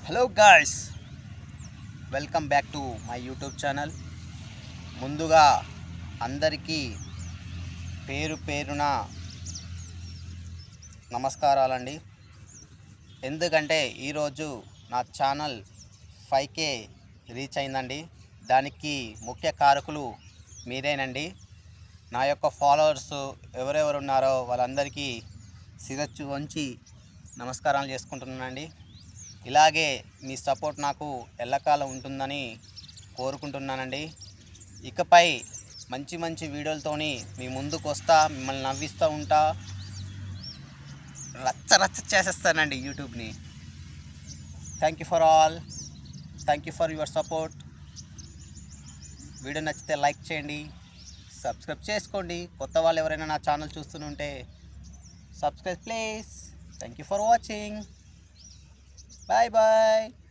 Hello guys, welcome back to my YouTube channel. ముందుగా అందరికీ పేరు పేరున నమస్కారాలండి. ఎందుకంటే ఈరోజు నా ఛానల్ 5K రీచ్ అయిందండి. దానికి ముఖ్య కారకులు మీరేనండి. నా యొక్క ఫాలోవర్స్ ఎవరెవరు ఉన్నారో వాళ్ళందరికీ శిరస్సు వంచి నమస్కారాలు చేసుకుంటున్నానండి. ఇలాగే మీ సపోర్ట్ నాకు ఎల్లకాలం ఉంటుందని కోరుకుంటున్నానండి. ఇకపై మంచి మంచి వీడియోలతోని మీ ముందుకు వస్తా, మిమ్మల్ని నవ్విస్తూ ఉంటా, రచ్చ చేసేస్తానండి యూట్యూబ్ని. Thank you for all. Thank you for your support. Video నచ్చితే లైక్ చేయండి, సబ్స్క్రైబ్ చేసుకోండి. కొత్త వాళ్ళు ఎవరైనా నా ఛానల్ చూస్తుంటే subscribe please. Thank you for watching. Bye bye.